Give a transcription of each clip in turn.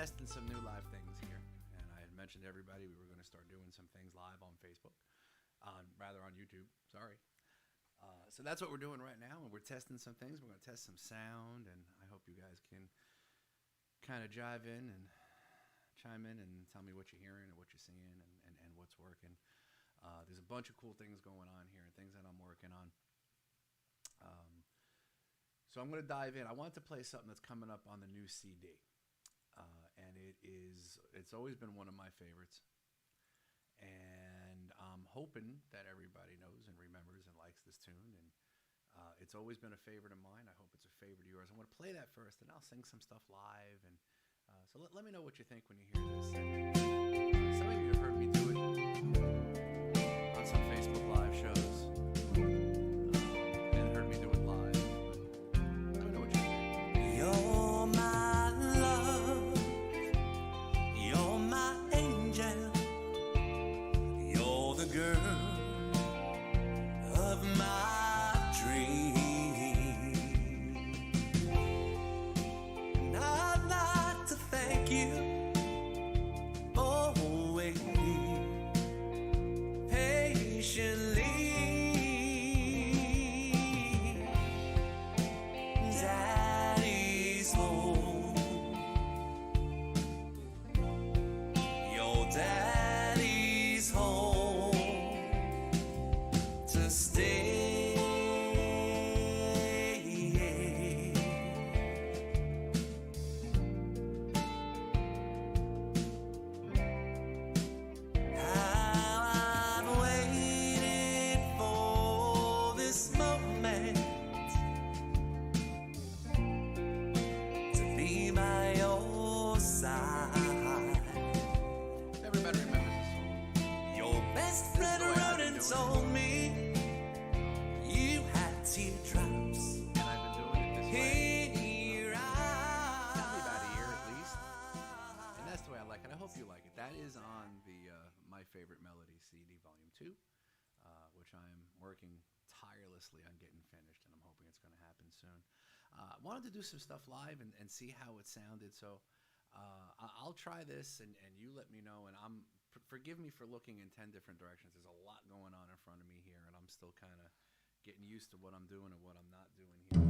testing some new live things here, and I had mentioned to everybody we were going to start doing some things live on Facebook, on YouTube. Sorry. So that's what we're doing right now, and we're testing some things. We're going to test some sound, and I hope you guys can kind of chime in and tell me what you're hearing and what you're seeing and what's working. There's a bunch of cool things going on here and things that I'm working on. So I'm going to dive in. I want to play something that's coming up on the new CD. And it's always been one of my favorites. And I'm hoping that everybody knows and remembers and likes this tune. And it's always been a favorite of mine. I hope it's a favorite of yours. I'm going to play that first, and I'll sing some stuff live. And so let me know what you think when you hear this. Some of you have heard me do it on some Facebook Live shows. And heard me do it live. Let me know what you think. You're my love. You're my angel. You're the girl of my dreams. And I'd like to thank you for waiting patiently. Daddy's home. Your daddy's home to stay. How I've waited for this moment to be by your side. Everybody remembers this song. Your best friend This is the way I've wrote been and doing told me you had teardrops And I've been doing it this way. in your Probably about a year eyes. at least. And that's the way I like it. I hope you like it. That is on the My Favorite Melody CD Volume 2, which I'm working tirelessly on getting finished, and I'm hoping it's going to happen soon. Wanted to do some stuff live and see how it sounded, so I'll try this, and you let me know, and forgive me for looking in 10 different directions. There's a lot going on in front of me here, and I'm still kind of getting used to what I'm doing and what I'm not doing here.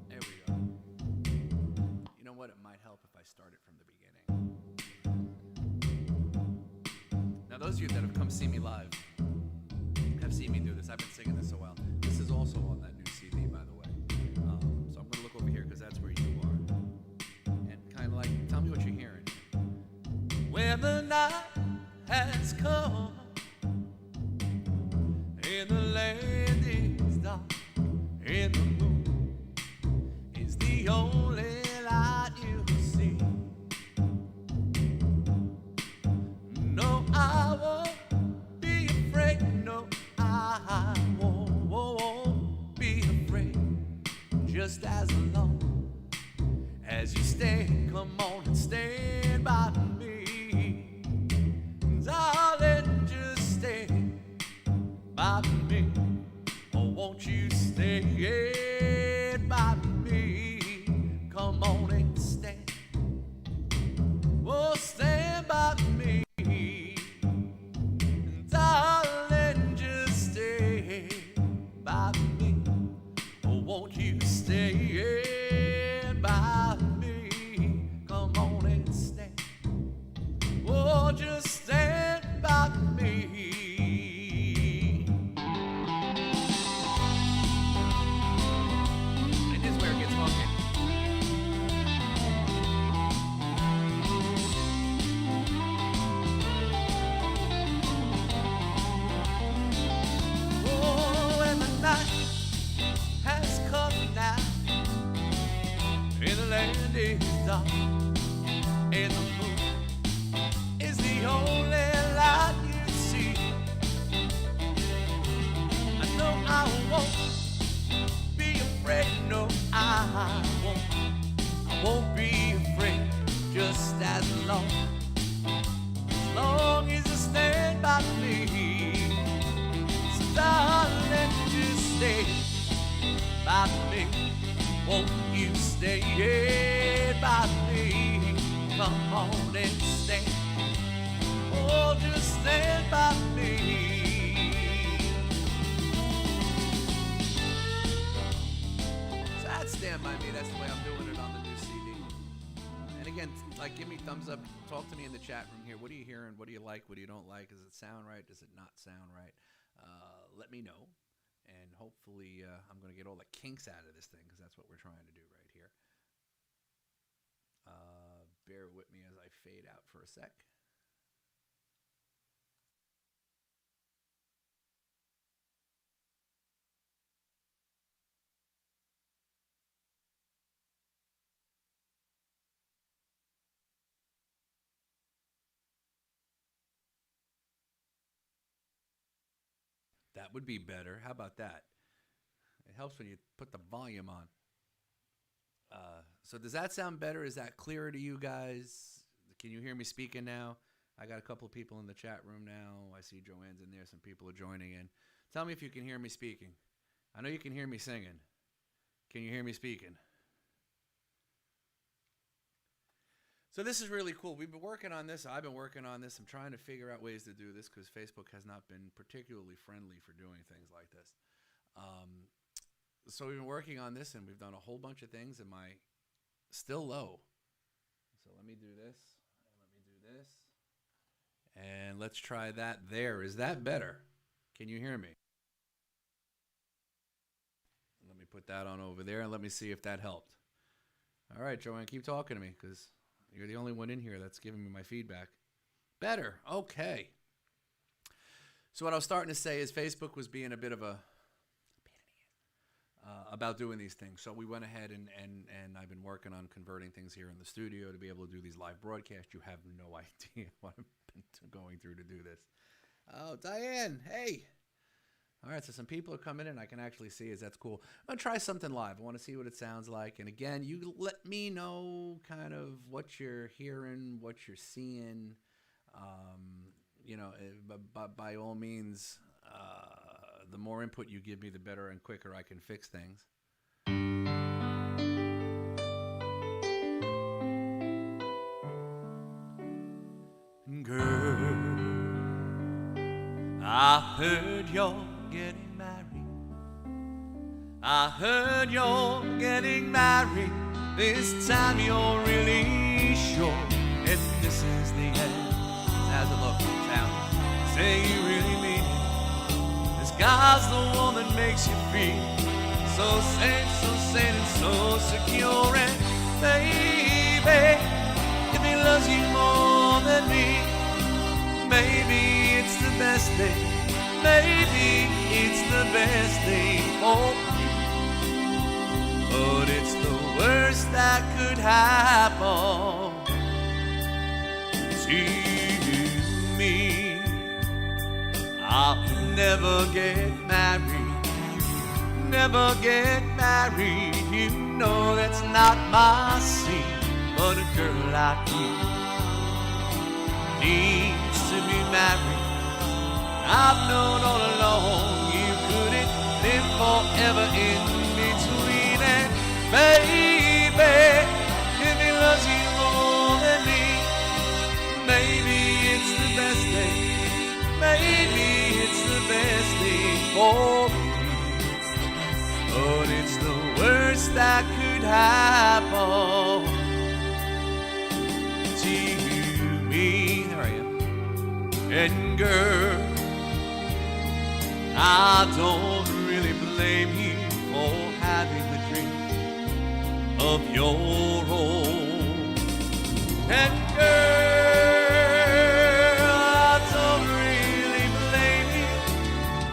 There we go. You know what? It might help if I start it from the beginning. Now, those of you that have come see me live have seen me do this. I've been singing this a while. This is also on that new CD, by the way. So I'm going to look over here because that's where you are. And kind of like, tell me what you're hearing. When the night has come and the land is dark and the moon is the only light you see. No, I won't be afraid. No, I won't be afraid. Just as long as you stand, come on and stand by me. Darling, just stand by me. Oh, won't you stand by me? Come on and stand. Oh, stand by me. Darling, just stand by me. Oh, won't you stand by me? Come on and stand. Oh, just stand by me. And this is where it gets funky. Oh, and the night has come now, and the land is dark, and the moon is the only light you see. I know I won't be afraid, no, I won't be afraid, just as long as you stand by me. So darling, by me? Won't you stay by me? Come on and stand. Oh, just stand by me. So that's Stand By Me. That's the way I'm doing it on the new CD. And again, like, give me thumbs up. Talk to me in the chat room here. What are you hearing? What do you like? What do you don't like? Does it sound right? Does it not sound right? Let me know. And hopefully I'm going to get all the kinks out of this thing, because that's what we're trying to do right here. Bear with me as I fade out for a sec. That would be better. How about that? It helps when you put the volume on. So does that sound better? Is that clearer to you guys? Can you hear me speaking now? I got a couple of people in the chat room now. I see Joanne's in there. Some people are joining in. Tell me if you can hear me speaking. I know you can hear me singing. Can you hear me speaking? So this is really cool. We've been working on this. I've been working on this. I'm trying to figure out ways to do this because Facebook has not been particularly friendly for doing things like this. So we've been working on this, and we've done a whole bunch of things. Am I still low? So let me do this. Let me do this. And let's try that there. Is that better? Can you hear me? Let me put that on over there, and let me see if that helped. All right, Joanne, keep talking to me because you're the only one in here that's giving me my feedback. Better. Okay. So what I was starting to say is Facebook was being a bit of a about doing these things. So we went ahead and I've been working on converting things here in the studio to be able to do these live broadcasts. You have no idea what I've been going through to do this. Oh, Diane, hey. All right, so some people are coming in. I can actually see it. That's cool. I'm going to try something live. I want to see what it sounds like. And again, you let me know kind of what you're hearing, what you're seeing. You know, by all means, the more input you give me, the better and quicker I can fix things. Girl, I heard you're getting married. I heard you're getting married. This time you're really sure. And this is the end. How's it look? Sound? Say you really mean it. This guy's the one that makes you feel so safe, so sane, and so secure. And baby, if he loves you more than me, maybe it's the best thing. Maybe it's the best thing for you. But it's the worst that could happen to me. I'll never get married. Never get married. You know that's not my scene. But a girl like you needs to be married. I've known all along you couldn't live forever in between. And baby, if he loves you more than me, maybe it's the best thing. Maybe it's the best thing for me. But it's the worst that could happen to me. There I am. And girl, I don't really blame you for having the dream of your own. And girl, I don't really blame you.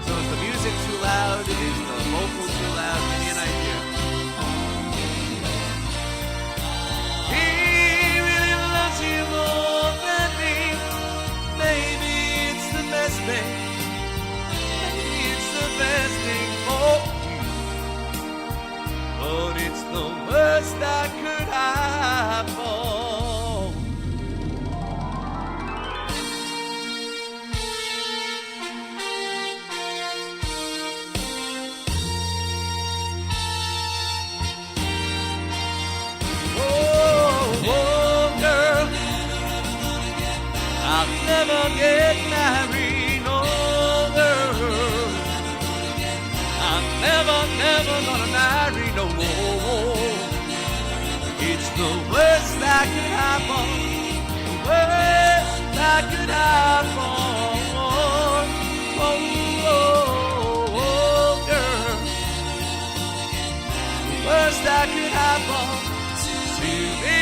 So is the music too loud? Is the vocal too loud? Give me an idea. He really loves you more than me. Maybe it's the best thing. Best thing for you, but it's the worst that could I'll never get married, no girl. I'm never gonna marry no more. It's the worst that could happen, the worst that could happen. Oh, oh, oh, girl. The worst that could happen to me.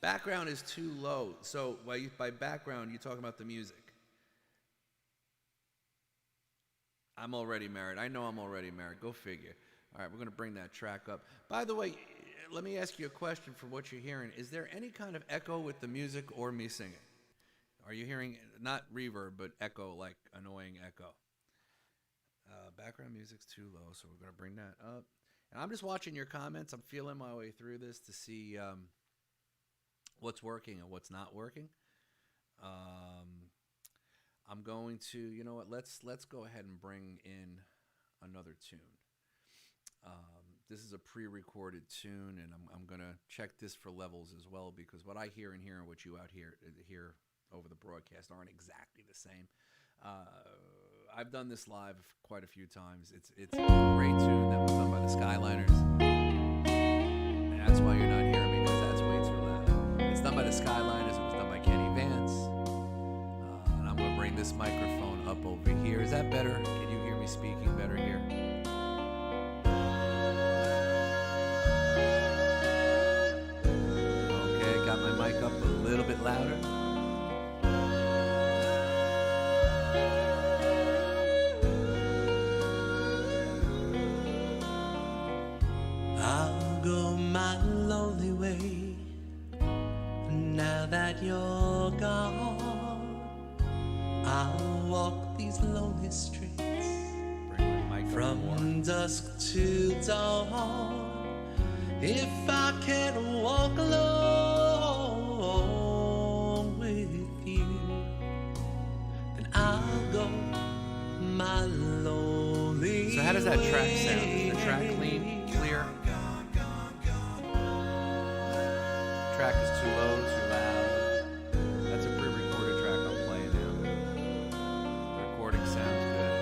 Background is too low. So by background, you're talking about the music. I'm already married. I know I'm already married. Go figure. All right, we're going to bring that track up. By the way, let me ask you a question for what you're hearing. Is there any kind of echo with the music or me singing? Are you hearing, not reverb, but echo, like annoying echo? Background music's too low, so we're going to bring that up. And I'm just watching your comments. I'm feeling my way through this to see what's working and what's not working. I'm going to, you know what? Let's go ahead and bring in another tune. This is a pre-recorded tune, and I'm going to check this for levels as well, because what I hear in here and what you out here hear over the broadcast aren't exactly the same. I've done this live quite a few times. It's a great tune that was done by the Skyliners. And that's why you're not hearing me, because that's way too loud. It's done by the Skyliners. It was done by Kenny Vance. And I'm going to bring this microphone up over here. Is that better? Can you hear me speaking better here? Okay, got my mic up a little bit louder. I'll go my lonely way now that you're gone. I'll walk these lonely streets from dusk to dawn. If I can't walk alone with you, then I'll go my lonely way. So how does that track sound? Is the track clean, clear? Track is too low, too loud. That's a pre-recorded track I'm playing now. The recording sounds good.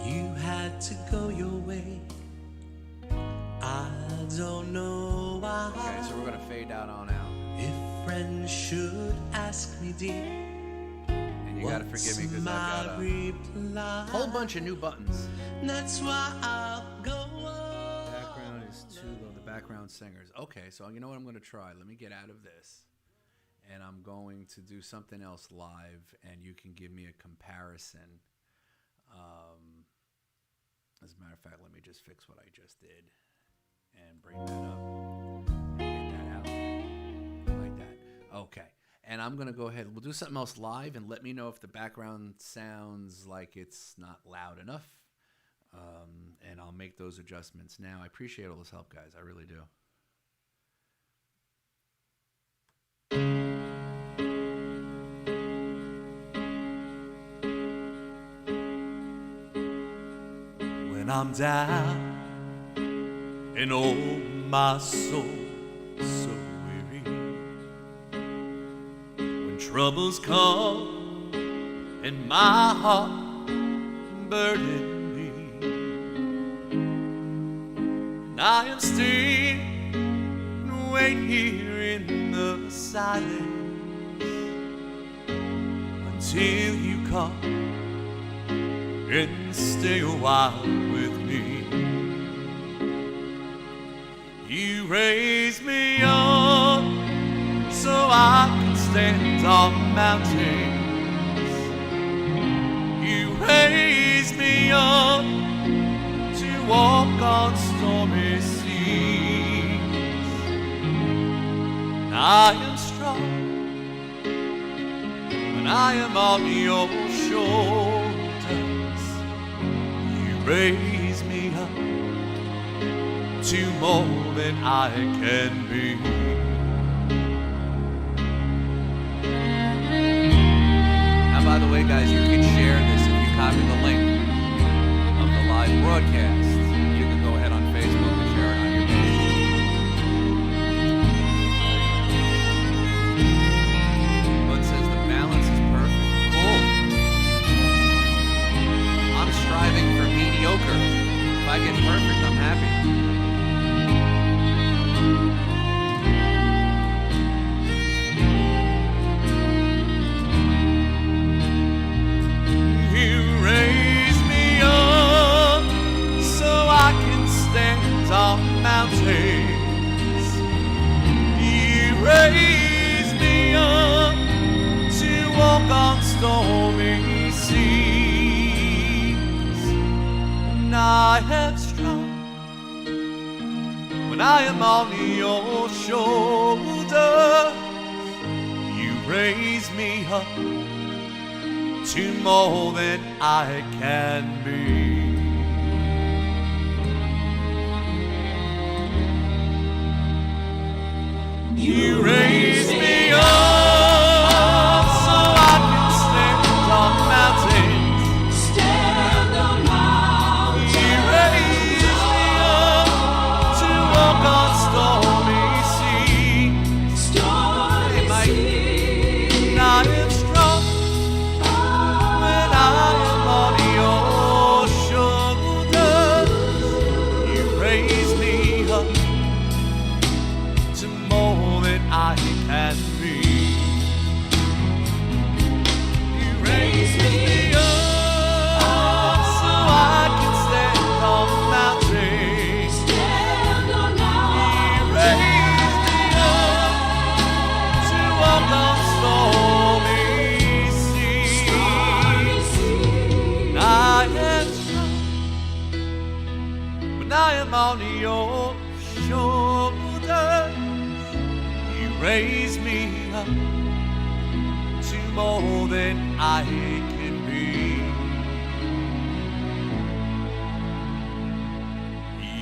You had to go your way. I don't know why. Okay, so we're gonna fade out on out. If friends should ask me, dear, and you gotta forgive me because I've got a whole bunch of new buttons. That's why I'll go. Background is too low. The background singers. Okay, so you know what I'm gonna try. Let me get out of this, and I'm going to do something else live, and you can give me a comparison. As a matter of fact, let me just fix what I just did and bring that up. Get that out like that. Okay. And I'm going to go ahead. We'll do something else live, and let me know if the background sounds like it's not loud enough. And I'll make those adjustments now. I appreciate all this help, guys. I really do. When I'm down and oh my soul so weary, when troubles come and my heart burden me, and I am still and wait here in the silence until you come and stay a while with me. You raise me up so I can stand on mountains. You raise me up to walk on stormy seas. I am strong when I am on your shoulders. Raise me up to more than I can be. I am strong when I am on your shoulder. You raise me up to more than I can be. You raise me up so I can stand on mountains. Stand on mountains. You raise me up to walk on stormy seas. Stormy seas. And I am strong when I am on your shoulders. You raise me up to more than I can be. You raise me up so I can stand on mountains. Stand on You mountains. raise me up to walk on stormy seas. Stormy seas. I am strong when I am on your shoulders. You raise me up to more than I can be.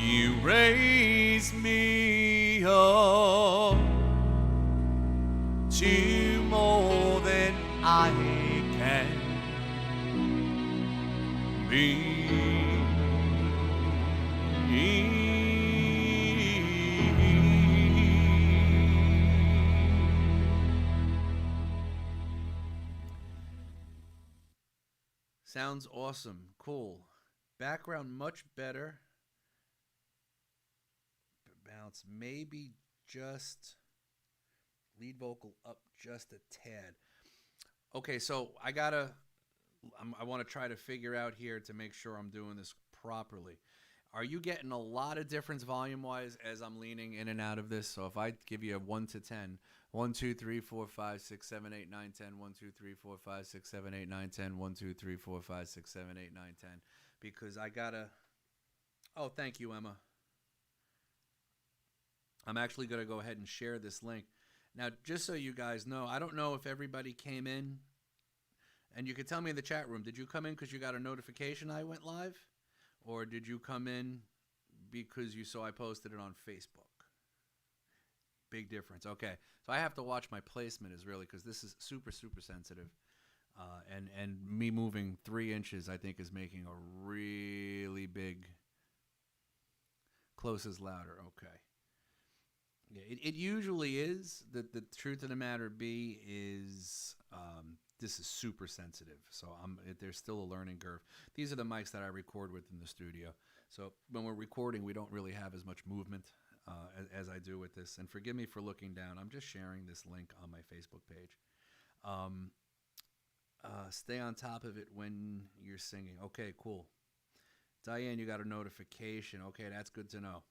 You raise me up to more than I can be. Sounds awesome. Cool. Background much better. Bounce maybe just lead vocal up just a tad. Okay, so I want to try to figure out here to make sure I'm doing this properly. Are you getting a lot of difference volume-wise as I'm leaning in and out of this? So if I give you a 1 to 10, 1, 2, 3, 4, 5, 6, 7, 8, 9, 10, 1, 2, 3, 4, 5, 6, 7, 8, 9, 10, 1, 2, 3, 4, 5, 6, 7, 8, 9, 10. Because I gotta... Oh, thank you, Emma. I'm actually going to go ahead and share this link. Now, just so you guys know, I don't know if everybody came in, and you could tell me in the chat room, did you come in because you got a notification I went live? Or did you come in because you saw I posted it on Facebook? Big difference. Okay, so I have to watch my placement is really, because this is super, super sensitive. And me moving 3 inches, I think, is making a really big... Close is louder. Okay. Yeah, it usually is. The truth of the matter be is this is super sensitive. So there's still a learning curve. These are the mics that I record with in the studio. So when we're recording, we don't really have as much movement as I do with this. And forgive me for looking down. I'm just sharing this link on my Facebook page. Stay on top of it when you're singing. Okay, cool. Diane, you got a notification. Okay, that's good to know.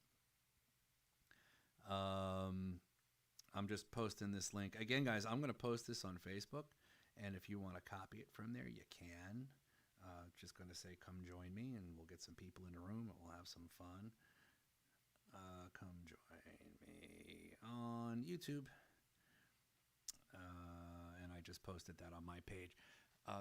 I'm just posting this link. Again, guys, I'm going to post this on Facebook. And if you want to copy it from there, you can. Just going to say, come join me, and we'll get some people in the room, and we'll have some fun. Come join me on YouTube. And I just posted that on my page.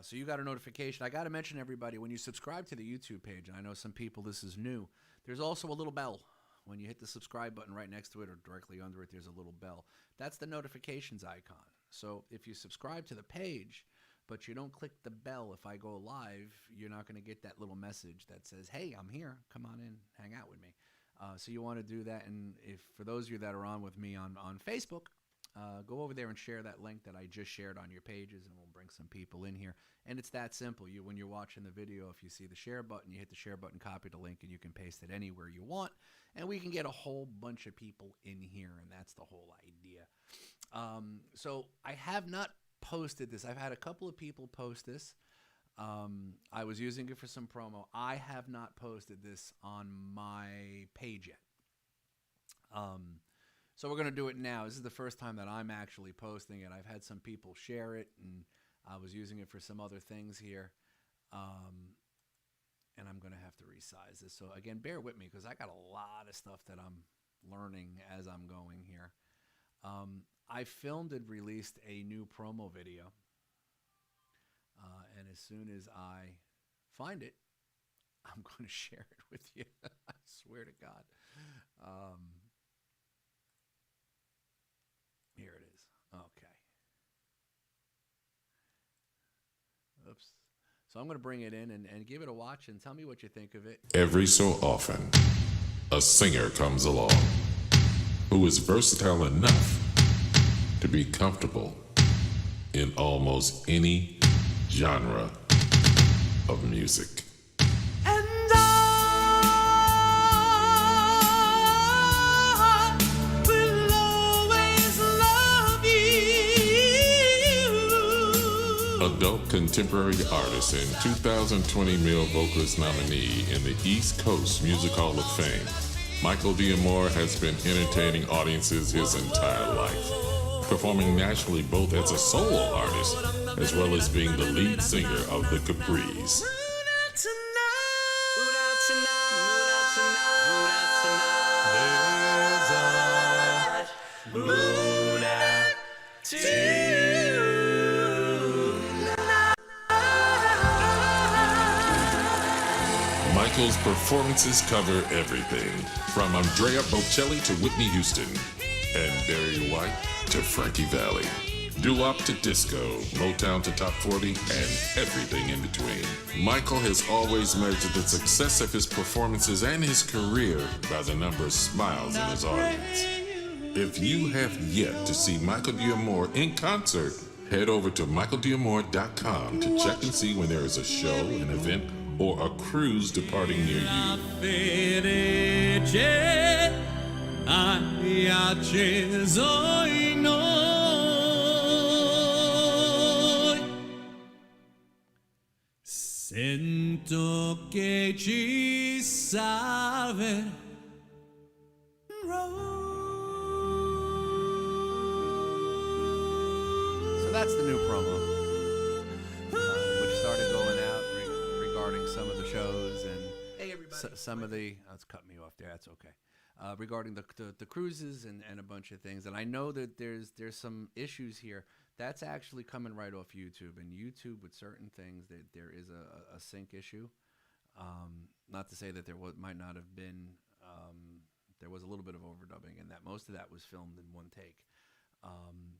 So you got a notification. I got to mention, everybody, when you subscribe to the YouTube page, and I know some people this is new, there's also a little bell. When you hit the subscribe button right next to it or directly under it, there's a little bell. That's the notifications icon. So if you subscribe to the page, but you don't click the bell if I go live, you're not going to get that little message that says, hey, I'm here. Come on in. Hang out with me. So you want to do that. And if for those of you that are on with me on Facebook, go over there and share that link that I just shared on your pages, and we'll bring some people in here. And it's that simple. When you're watching the video, if you see the share button, you hit the share button, copy the link, and you can paste it anywhere you want. And we can get a whole bunch of people in here, and that's the whole idea. So I have not posted this. I've had a couple of people post this. I was using it for some promo. I have not posted this on my page yet. So we're going to do it now. This is the first time that I'm actually posting it. I've had some people share it, and I was using it for some other things here. and I'm going to have to resize this. So again, bear with me because I got a lot of stuff that I'm learning as I'm going here. I filmed and released a new promo video, and as soon as I find it, I'm going to share it with you. I swear to God. Here it is. Okay. Oops. So I'm going to bring it in and give it a watch and tell me what you think of it. Every so often, a singer comes along who is versatile enough to be comfortable in almost any genre of music. And I will always love you. Adult contemporary artist and 2020 Male Vocalist nominee in the East Coast Music Hall of Fame, Michael D'Amore has been entertaining audiences his entire life, performing nationally both as a solo artist as well as being the lead singer of the Capris. Michael's performances cover everything, from Andrea Bocelli to Whitney Houston, and Barry White to Frankie Valli. Doo-wop to disco, Motown to top 40, and everything in between. Michael has always measured the success of his performances and his career by the number of smiles in his audience. If you have yet to see Michael D'Amore in concert, head over to michaeldamore.com to check and see when there is a show, an event, or a cruise departing near you. Sento che ci salverà. So that's the new promo, which started going out regarding some of the shows and some of the. It's cut me off there. That's okay. Regarding the cruises and a bunch of things, and I know that there's some issues here. That's actually coming right off YouTube, and YouTube with certain things that there is a sync issue. Not to say that might not have been. There was a little bit of overdubbing, and that most of that was filmed in one take.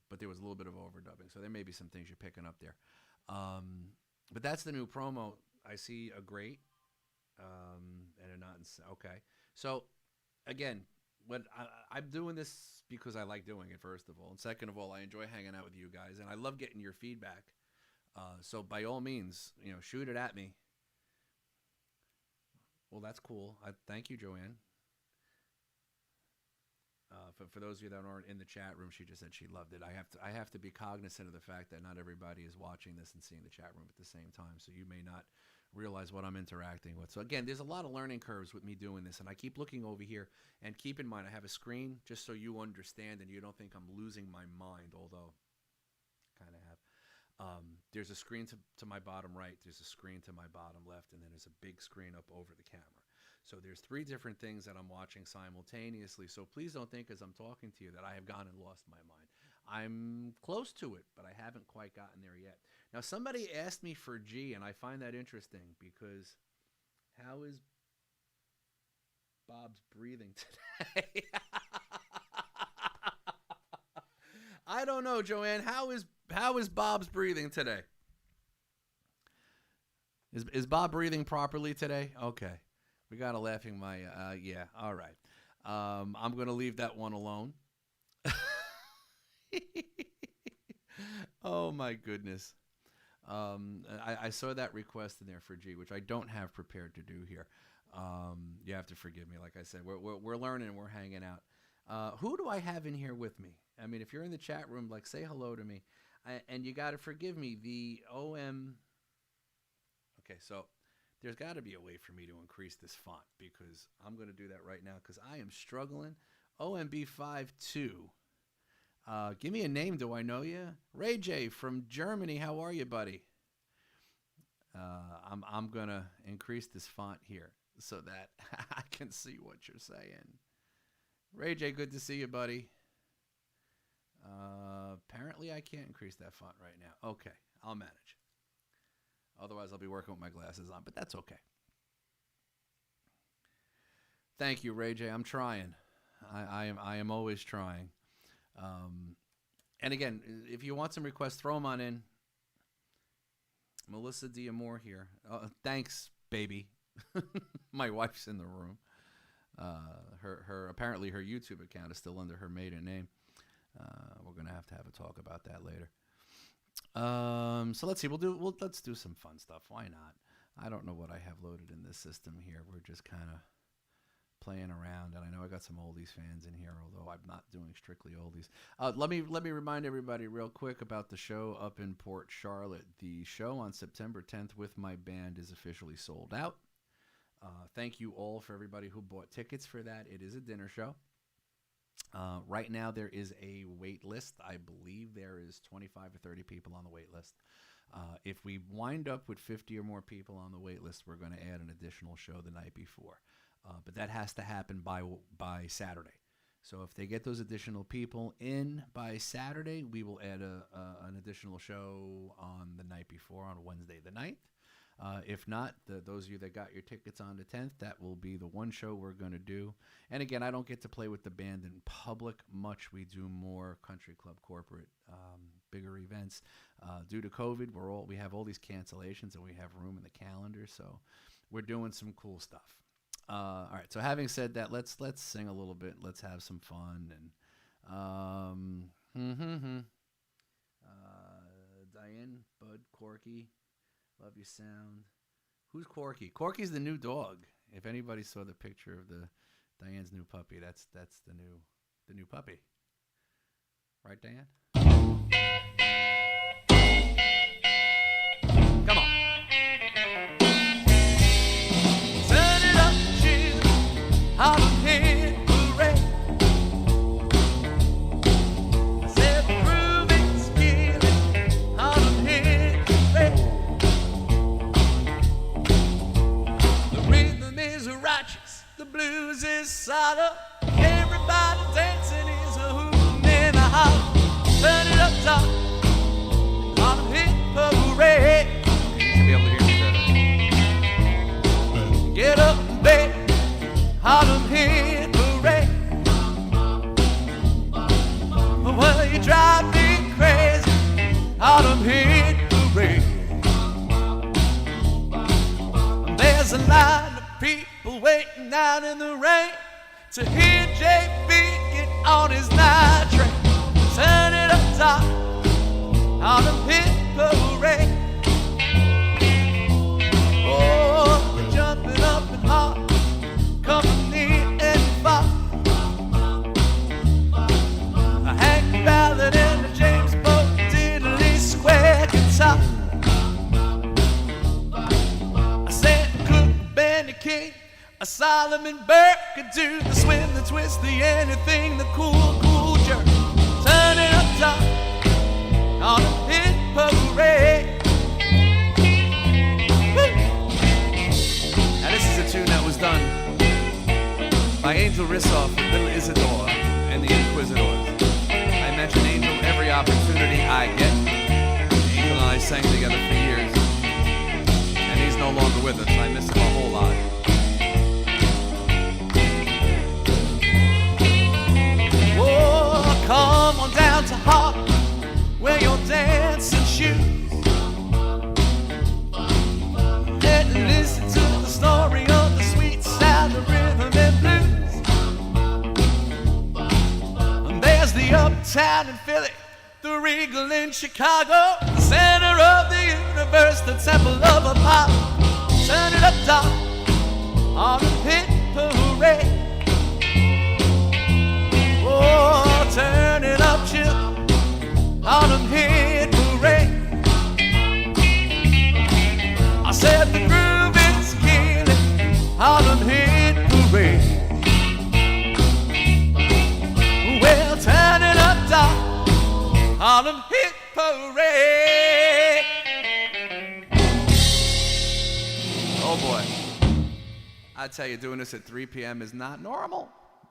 But there was a little bit of overdubbing, so there may be some things you're picking up there. But that's the new promo. I see a great and a not. Okay, so again, I'm doing this because I like doing it, first of all, and second of all, I enjoy hanging out with you guys, and I love getting your feedback. So by all means, shoot it at me. Well, that's cool. Thank you, Joanne. For those of you that aren't in the chat room, she just said she loved it. I have to be cognizant of the fact that not everybody is watching this and seeing the chat room at the same time, so you may not realize what I'm interacting with. So again, there's a lot of learning curves with me doing this, and I keep looking over here, and keep in mind I have a screen just so you understand and you don't think I'm losing my mind, although I kind of have. There's a screen to my bottom right, there's a screen to my bottom left, and then there's a big screen up over the camera. So there's 3 different things that I'm watching simultaneously. So please don't think as I'm talking to you that I have gone and lost my mind. I'm close to it, but I haven't quite gotten there yet. Now, somebody asked me for G, and I find that interesting because how is Bob's breathing today? I don't know, Joanne. How is Bob's breathing today? Is Bob breathing properly today? Okay. We got a laughing my, yeah, all right. I'm going to leave that one alone. Oh, my goodness. I saw that request in there for G, which I don't have prepared to do here. You have to forgive me. Like I said, we're learning, we're hanging out. Who do I have in here with me? I mean, if you're in the chat room, like, say hello to me. And you got to forgive me. The OM. Okay, so there's got to be a way for me to increase this font because I'm going to do that right now because I am struggling. OMB52. Give me a name. Do I know you? Ray J from Germany. How are you, buddy? I'm gonna increase this font here so that I can see what you're saying. Ray J, good to see you, buddy. Apparently I can't increase that font right now. Okay, I'll manage. Otherwise I'll be working with my glasses on, but that's okay. Thank you, Ray J. I'm trying. I am always trying. And again, if you want some requests, throw them on in. Melissa Diamore here. Thanks, baby. My wife's in the room. Apparently her YouTube account is still under her maiden name. We're gonna have a talk about that later. So let's see. Let's do some fun stuff. Why not? I don't know what I have loaded in this system here. We're just kind of playing around, and I know I got some oldies fans in here, although I'm not doing strictly oldies. Let me remind everybody real quick about the show up in Port Charlotte. The show on September 10th with my band is officially sold out. Thank you all for everybody who bought tickets for that. It is a dinner show. Right now there is a wait list. I believe there is 25 or 30 people on the wait list. If we wind up with 50 or more people on the wait list, we're going to add an additional show the night before. But that has to happen by Saturday. So if they get those additional people in by Saturday, we will add an additional show on the night before, on Wednesday the 9th. If not, those of you that got your tickets on the 10th, that will be the one show we're going to do. And again, I don't get to play with the band in public much. We do more country club corporate, bigger events. Due to COVID, we have all these cancellations and we have room in the calendar. So we're doing some cool stuff. All right. So having said that, let's sing a little bit. Let's have some fun. And Diane, Bud, Corky, love your sound. Who's Corky? Corky's the new dog. If anybody saw the picture of Diane's new puppy, that's the new puppy. Right, Diane? Come on. I'm here, hooray. I said the groove is killing. I'm here, hooray. The rhythm is righteous, the blues is solid. Everybody dancing is a hootin' and a holler. Turn it up top, I'm here, hooray. You should be able to hear me better. Get up, baby. Autumn hit hooray. Well, you drive me crazy. Autumn hit hooray. There's a line of people waiting out in the rain to hear JB get on his night train. Turn it up top. Autumn hit hooray. Oh, we're jumping up and hard. Company and far. A Hank Ballard and a James Bo Diddley square guitar. I said Cook, Benny King, a Solomon Burke could do the swim, the twist, the anything, the cool jerk. Turn it up top on a hit parade. Now this is a tune that was done by Angel Rissoff and Little Isidore and the Inquisitors. I mention Angel every opportunity I get. Angel and I sang together for years, and he's no longer with us. I miss him a whole lot. Oh, come on down to Harlem, wear your dancing shoes, and listen to the story of the sweet sound of rhythm and blues. The Uptown in Philly, the Regal in Chicago, the center of the universe, the temple of Apollo. Turn it up, top, on a hit parade. Oh, turn it up, chip, on a hit parade. I said the groove is killing, on a hit parade. Well, turn it up, down, Harlem Hit Parade. I tell you, doing this at 3 p.m. is not normal.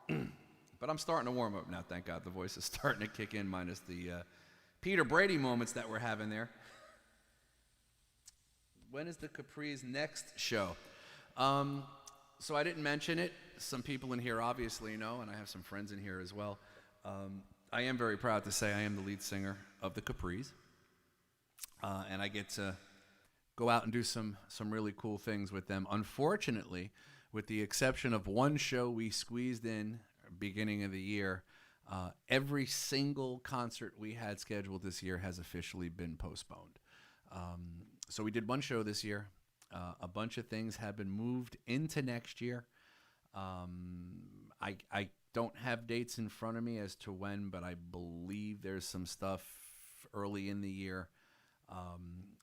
But I'm starting to warm up now, thank God. The voice is starting to kick in, minus the Peter Brady moments that we're having there. When is the Capri's next show? So I didn't mention it. Some people in here obviously know, and I have some friends in here as well. I am very proud to say I am the lead singer of the Capri's. And I get to go out and do some really cool things with them. Unfortunately, with the exception of one show we squeezed in beginning of the year, every single concert we had scheduled this year has officially been postponed. So we did one show this year. A bunch of things have been moved into next year. I don't have dates in front of me as to when, but I believe there's some stuff early in the year.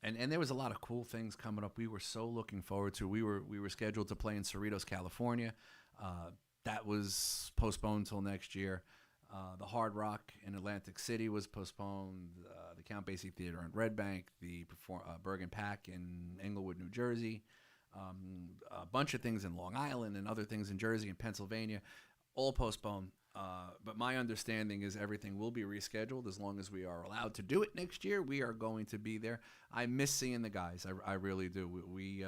And there was a lot of cool things coming up. We were so looking forward to. We were scheduled to play in Cerritos, California. That was postponed till next year. The Hard Rock in Atlantic City was postponed. The Count Basie Theater in Red Bank, the Bergen Pack in Englewood, New Jersey, a bunch of things in Long Island and other things in Jersey and Pennsylvania, all postponed. But my understanding is everything will be rescheduled as long as we are allowed to do it next year. We are going to be there. I miss seeing the guys. I really do. We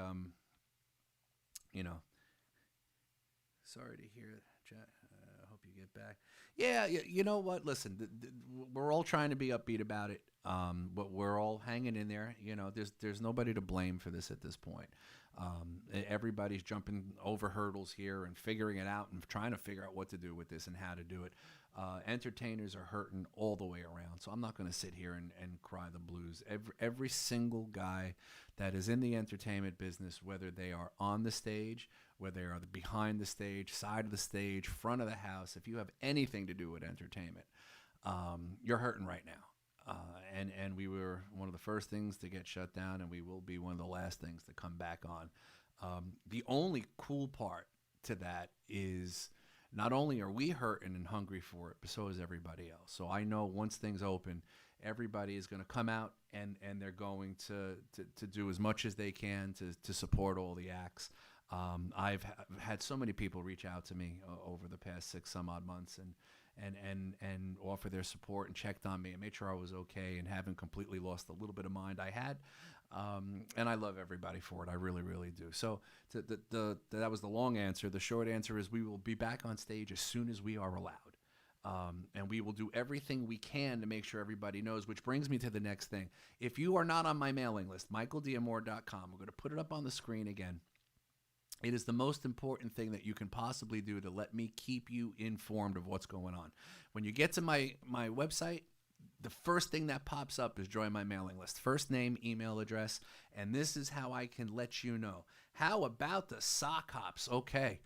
sorry to hear that, Chet. I hope you get back. Yeah, you know what? Listen, we're all trying to be upbeat about it, but we're all hanging in there. You know, there's nobody to blame for this at this point. Everybody's jumping over hurdles here and figuring it out and trying to figure out what to do with this and how to do it. Entertainers are hurting all the way around, so I'm not going to sit here and cry the blues. Every single guy that is in the entertainment business, whether they are on the stage, whether they are behind the stage, side of the stage, front of the house, if you have anything to do with entertainment, you're hurting right now. And we were one of the first things to get shut down, and we will be one of the last things to come back on. The only cool part to that is not only are we hurting and hungry for it, but so is everybody else. So I know once things open, everybody is going to come out and they're going to do as much as they can to support all the acts. I've had so many people reach out to me over the past 6 some odd months and offer their support and checked on me and made sure I was okay and haven't completely lost a little bit of mind I had. And I love everybody for it. I really, really do. So that was the long answer. The short answer is we will be back on stage as soon as we are allowed. And we will do everything we can to make sure everybody knows, which brings me to the next thing. If you are not on my mailing list, michaeldiamore.com, we're going to put it up on the screen again. It is the most important thing that you can possibly do to let me keep you informed of what's going on. When you get to my website, the first thing that pops up is join my mailing list. First name, email address, and this is how I can let you know. How about the sock hops? Okay.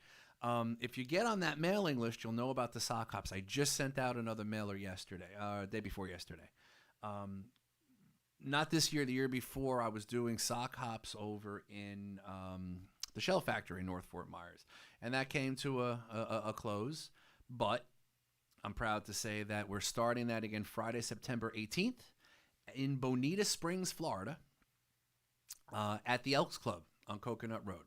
If you get on that mailing list, you'll know about the sock hops. I just sent out another mailer yesterday, day before yesterday. Not this year, the year before, I was doing sock hops over in the Shell Factory in North Fort Myers. And that came to a close, but I'm proud to say that we're starting that again Friday, September 18th in Bonita Springs, Florida, at the Elks Club on Coconut Road.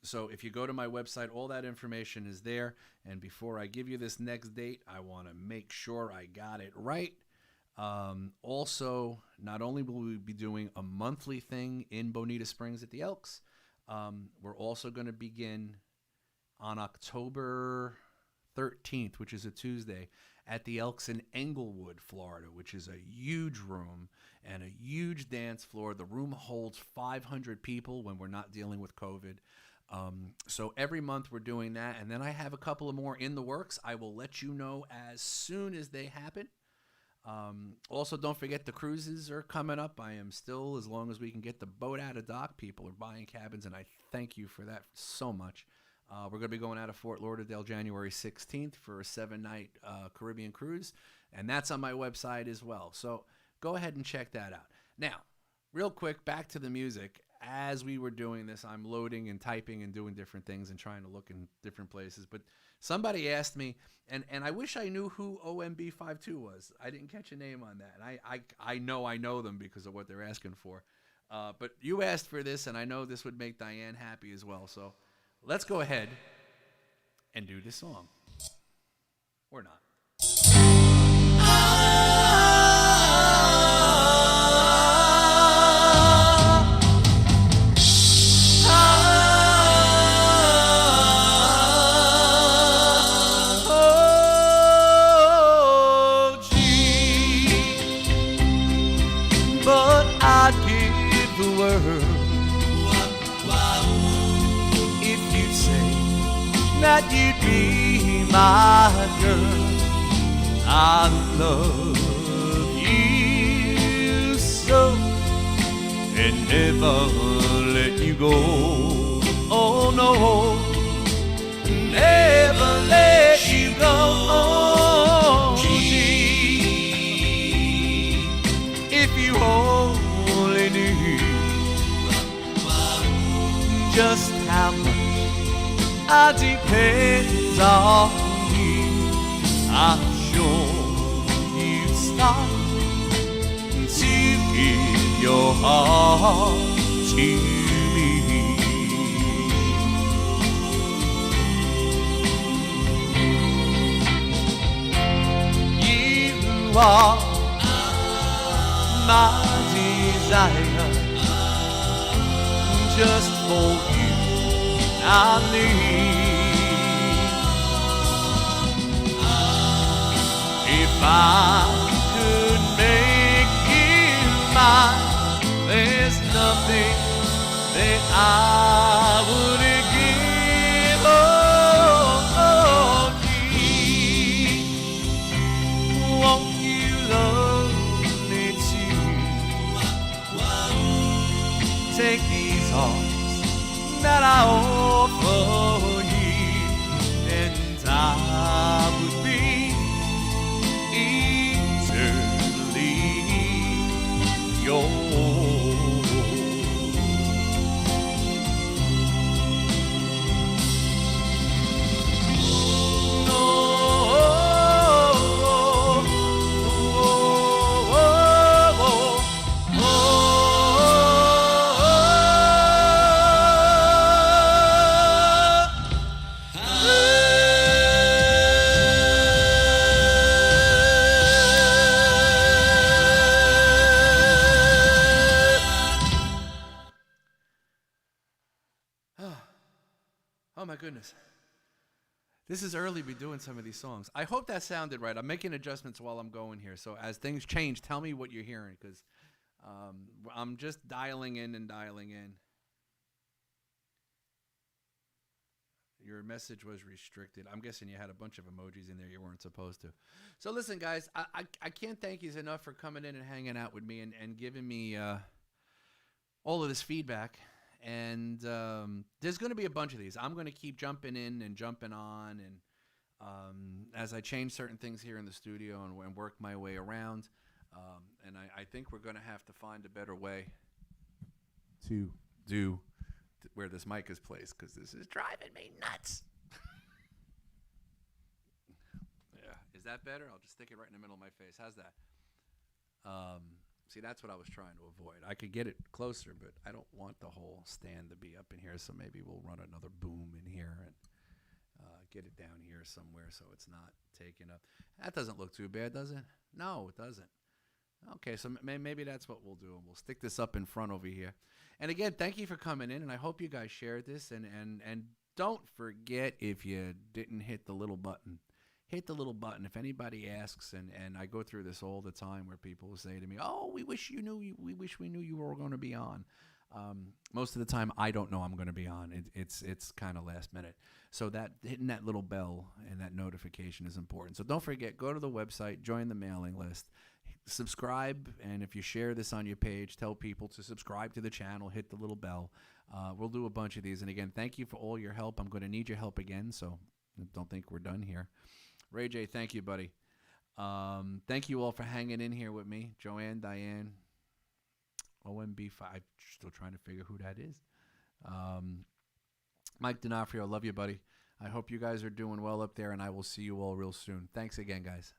So if you go to my website, all that information is there. And before I give you this next date, I want to make sure I got it right. Also, not only will we be doing a monthly thing in Bonita Springs at the Elks, we're also going to begin on October 13th, which is a Tuesday, at the Elks in Englewood, Florida, which is a huge room and a huge dance floor. The room holds 500 people when we're not dealing with COVID. So every month we're doing that, and then I have a couple of more in the works. I will let you know as soon as they happen. Also, don't forget the cruises are coming up. I am still, as long as we can get the boat out of dock, people are buying cabins, and I thank you for that so much. We're going to be going out of Fort Lauderdale January 16th for a 7-night Caribbean cruise, and that's on my website as well. So go ahead and check that out. Now, real quick, back to the music. As we were doing this, I'm loading and typing and doing different things and trying to look in different places. But somebody asked me, and I wish I knew who OMB52 was. I didn't catch a name on that. And I know them because of what they're asking for. But you asked for this, and I know this would make Diane happy as well. So let's go ahead and do this song. Or not. Oh, gee, but I'd give the world if you'd say that you'd be my girl. I love you so and never let you go. Oh no, never let you go. Oh, gee, if you only knew just how much I depend on you, I'm sure you'd start to give your heart to me. You are my desire, just for you I need. If I could make you mine, there's nothing that I wouldn't give. Oh, gee, won't you love me too? Take these arms that I offer you, and I would be eternally yours. Oh my goodness. This is early to be doing some of these songs. I hope that sounded right. I'm making adjustments while I'm going here. So as things change, tell me what you're hearing, because I'm just dialing in and dialing in. Your message was restricted. I'm guessing you had a bunch of emojis in there you weren't supposed to. So listen, guys, I can't thank you enough for coming in and hanging out with me and giving me all of this feedback. And there's going to be a bunch of these. I'm going to keep jumping in and jumping on, and as I change certain things here in the studio and work my way around. And I think we're going to have to find a better way to do where this mic is placed, because this is driving me nuts. Yeah, is that better? I'll just stick it right in the middle of my face. How's that? See, that's what I was trying to avoid. I could get it closer, but I don't want the whole stand to be up in here, so maybe we'll run another boom in here and get it down here somewhere so it's not taken up. That doesn't look too bad, does it? No, it doesn't. Okay, so maybe that's what we'll do, and we'll stick this up in front over here. And again, thank you for coming in, and I hope you guys shared this, and don't forget, if you didn't hit the little button, hit the little button. If anybody asks, and I go through this all the time where people say to me, "Oh, we wish we knew you were going to be on." Most of the time, I don't know I'm going to be on. It's kind of last minute. So that hitting that little bell and that notification is important. So don't forget, go to the website, join the mailing list, subscribe, and if you share this on your page, tell people to subscribe to the channel, hit the little bell. We'll do a bunch of these. And again, thank you for all your help. I'm going to need your help again, so don't think we're done here. Ray J, thank you, buddy. Thank you all for hanging in here with me. Joanne, Diane, OMB5, still trying to figure who that is. Mike D'Onofrio, love you, buddy. I hope you guys are doing well up there, and I will see you all real soon. Thanks again, guys.